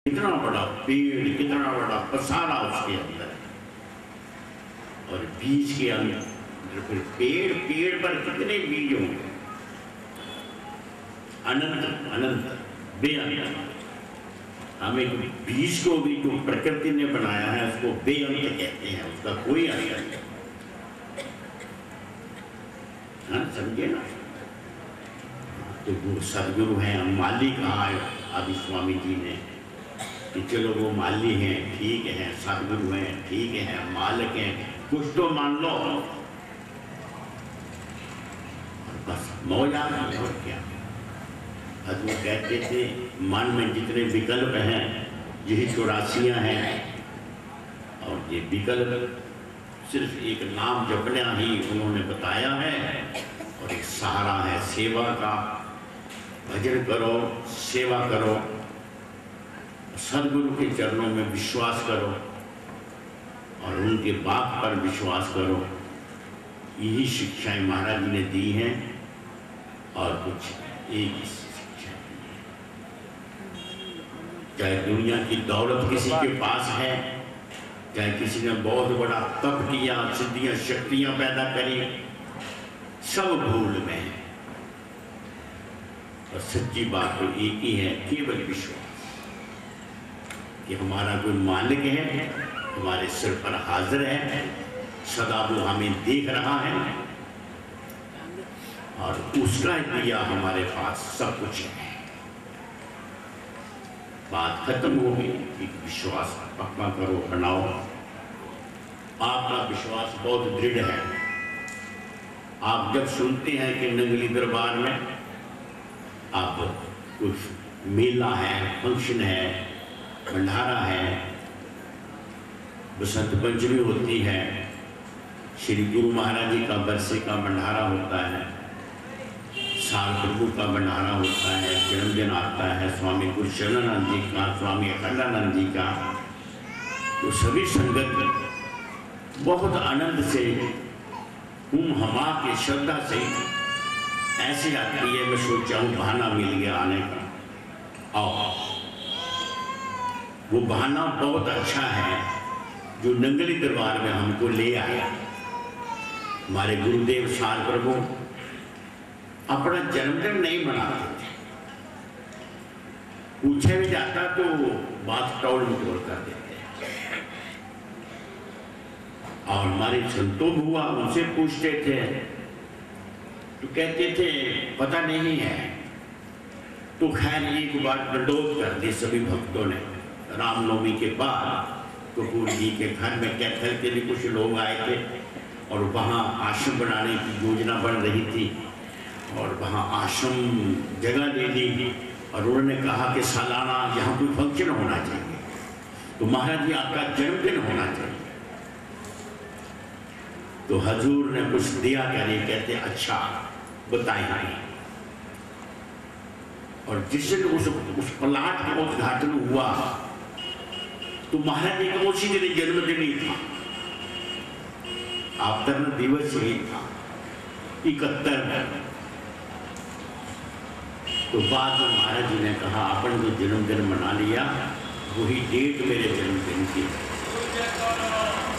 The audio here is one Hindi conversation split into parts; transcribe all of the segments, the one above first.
कितना बड़ा पेड़, कितना बड़ा पसारा उसके अंदर, और बीज के अंदर फिर पेड़, पेड़ पर कितने बीज होंगे, अनंत अनंत बेअंत। हम एक बीज को भी जो प्रकृति ने बनाया है उसको बेअंत कहते हैं, उसका कोई अंत नहीं। हाँ, समझे ना। तो वो सदगुरु हैं, माली कहा है आदि स्वामी जी ने कि चलो वो माली हैं, ठीक है, सदगुरु हैं, ठीक है, मालिक हैं, कुछ तो मान लो, बस मौज आ गई और क्या। अब वो कहते थे मन में जितने विकल्प हैं यही 84 हैं, और ये विकल्प सिर्फ एक नाम जपना ही उन्होंने बताया है, और एक सहारा है सेवा का। भजन करो, सेवा करो, सदगुरु के चरणों में विश्वास करो और उनके बात पर विश्वास करो। यही शिक्षाएं महाराज जी ने दी हैं, और कुछ एक ही शिक्षा दी है। चाहे दुनिया की दौलत किसी के पास है, चाहे किसी ने बहुत बड़ा तप किया, सिद्धियां शक्तियां पैदा करी, सब भूल में है। और सच्ची बात तो एक ही है, केवल विश्वास कि हमारा कोई मालिक है, हमारे सिर पर हाजिर है, सदा वो हमें देख रहा है, और उसका दिया हमारे पास सब कुछ है। बात खत्म हो गई कि विश्वास पक्का करो, बनाओ। आपका विश्वास बहुत दृढ़ है। आप जब सुनते हैं कि नंगली दरबार में आप कुछ मेला है, फंक्शन है, भंडारा है, बसंत पंचमी होती है, श्री गुरु महाराज जी का बरसे का भंडारा होता है, साल प्रभु का भंडारा होता है, जन्मदिन आता है स्वामी गुरुचरणानंद जी का, स्वामी अखंडानंद जी का, तो सभी संगत बहुत आनंद से हमा के श्रद्धा से ऐसे आती है। मैं सोचा हूँ बहाना मिल गया आने का, आओ। वो बहाना बहुत अच्छा है जो नंगली दरबार में हमको ले आया। हमारे गुरुदेव साल प्रभु अपना जन्मदिन नहीं मनाते थे, पूछे भी जाता तो बात टोल मटोल कर देते। और हमारे संतों हुआ उनसे पूछते थे तो कहते थे पता नहीं है। तो खैर एक बार दंडोत कर दी सभी भक्तों ने। रामनवमी के बाद कपूर जी के घर में कैथल के लिए कुछ लोग आए थे, और वहाँ आश्रम बनाने की योजना बन रही थी, और वहाँ आश्रम जगह ले ली, और उन्होंने कहा कि सालाना यहाँ कोई फंक्शन होना चाहिए, तो महाराज जी आपका जन्मदिन होना चाहिए। तो हजूर ने कुछ दिया करे, कहते अच्छा बताएं। और जिस दिन उस प्लाट का उद्घाटन हुआ तो महाराज जी का उसी दिन जन्मदिन ही था, अवतरण दिवस ही था 71 में। तो बाद में महाराज जी ने कहा अपन जो जन्मदिन मना लिया वही डेट मेरे जन्मदिन की,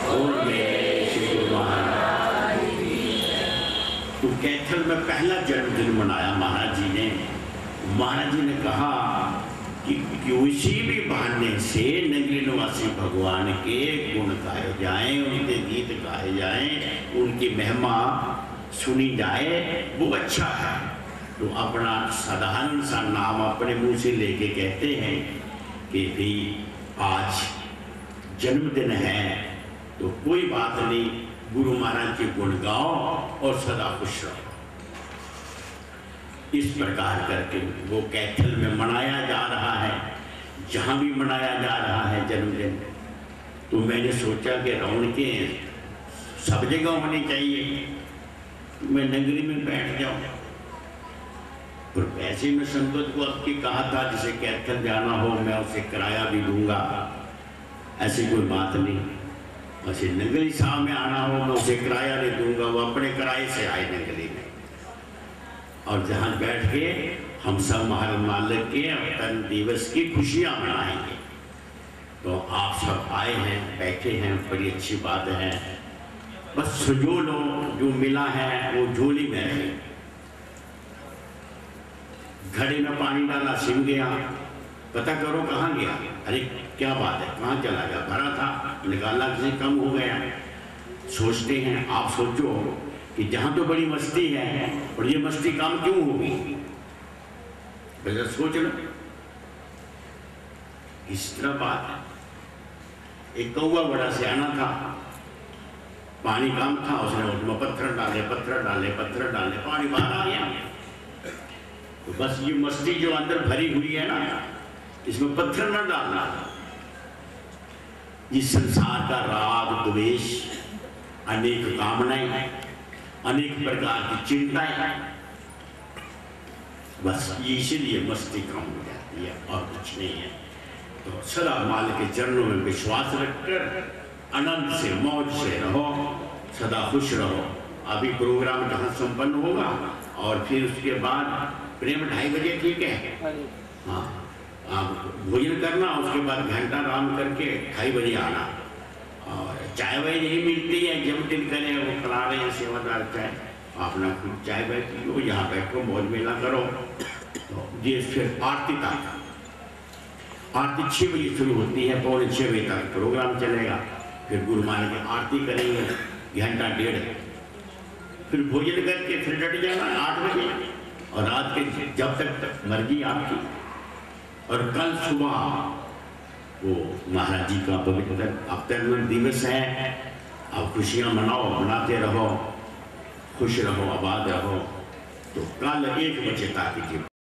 और मेरे श्री गुरु महाराज तो कैथल में पहला जन्मदिन मनाया महाराज जी ने। महाराज जी ने कहा कि किसी भी बहाने से नगरी निवासी भगवान के गुण गाए जाएं, उनके गीत गाए जाएं, उनकी महिमा सुनी जाए, वो अच्छा है। तो अपना साधारण सा नाम अपने मुंह से लेके कहते हैं कि भाई आज जन्मदिन है, तो कोई बात नहीं, गुरु महाराज के गुण गाओ और सदा खुश रहो। इस प्रकार करके वो कैथल में मनाया जा रहा है, जहाँ भी मनाया जा रहा है जन्मदिन। तो मैंने सोचा कि रौनकें सब जगह होनी चाहिए, मैं नगरी में बैठ जाऊँ। और वैसे में संगत को अब की कहा था जिसे कैथल जाना हो मैं उसे किराया भी दूंगा, ऐसी कोई बात नहीं। वैसे नगरी साहब में आना हो मैं उसे किराया नहीं दूंगा, वो अपने किराए से आए नगरी में, और जहाँ बैठ के हम सब महाराज मालिक के अवतरण दिवस की खुशियाँ मनाएंगे। सब आए हैं, बैठे हैं, बड़ी अच्छी बात है। बस सुजोलो जो मिला है वो झोली में रहे। घड़े में पानी डाला, सिम गया, पता करो कहाँ गया। अरे क्या बात है, कहाँ चला गया? भरा था, निकालना किसी कम हो गया। सोचते हैं, आप सोचो कि जहाँ तो बड़ी मस्ती है और ये मस्ती काम क्यों होगी? वैसे सोच लो। इस तरह बात है। एक कौवा बड़ा सियाना था, पानी कम था, उसने उसमें पत्थर डाले, पानी बाहर आ गया। तो बस ये मस्ती जो अंदर भरी हुई है ना, इसमें पत्थर न डालना। इस संसार का राग द्वेष, अनेक कामनाएं, अनेक प्रकार की चिंताएं, बस इसीलिए मस्ती कम हो जाती है और कुछ नहीं है। तो सदा माल के चरणों में विश्वास रखकर आनंद से, मौज से रहो, सदा खुश रहो। अभी प्रोग्राम जहाँ संपन्न होगा और फिर उसके बाद प्रेम 2:30 बजे, ठीक है? हाँ, आप भोजन करना, उसके बाद घंटा आराम करके 2:30 बजे आना। और चाय वाय नहीं मिलती है, जब दिल करे वो खिला रहे हैं सेवादार चाय, अपना खुद चाय वाय पियो, यहाँ बैठो, मौज मेला करो। तो ये फिर आरती तक, आरती 6 बजे शुरू होती है, 6:45 बजे तक प्रोग्राम चलेगा। फिर गुरु महाराज की आरती करेंगे 1 घंटा 1.5, फिर भोजन करके फिर डट जाना 8 बजे, और रात के जब तक मर्जी आपकी। और कल सुबह वो महाराज जी का पवित्र अवतरण दिवस है। आप खुशियाँ मनाओ, मनाते रहो, खुश रहो, आबाद रहो। तो कल 1 बजे तक